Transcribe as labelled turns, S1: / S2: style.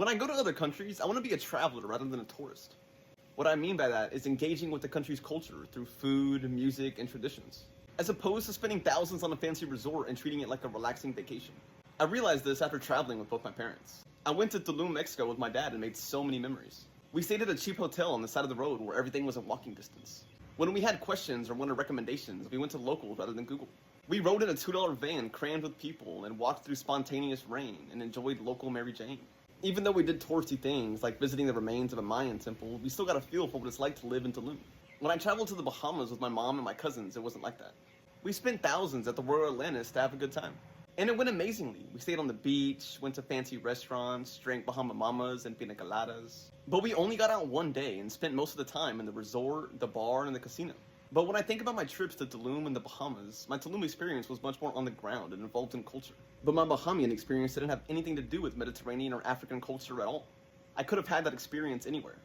S1: When I go to other countries, I want to be a traveler rather than a tourist. What I mean by that is engaging with the country's culture through food, music, and traditions, as opposed to spending thousands on a fancy resort and treating it like a relaxing vacation. I realized this after traveling with both my parents. I went to Tulum, Mexico with my dad and made so many memories. We stayed at a cheap hotel on the side of the road where everything was in walking distance. When we had questions or wanted recommendations, we went to locals rather than Google. We rode in a $2 van crammed with people and walked through spontaneous rain and enjoyed local Mary Jane. Even though we did touristy things like visiting the remains of a Mayan temple, we still got a feel for what it's like to live in Tulum. When I traveled to the Bahamas with my mom and my cousins, it wasn't like that. We spent thousands at the Royal Atlantis to have a good time. And it went amazingly. We stayed on the beach, went to fancy restaurants, drank Bahama Mamas and pina coladas. But we only got out one day and spent most of the time in the resort, the bar, and the casino. But when I think about my trips to Tulum and the Bahamas, my Tulum experience was much more on the ground and involved in culture. But my Bahamian experience didn't have anything to do with Mediterranean or African culture at all. I could have had that experience anywhere.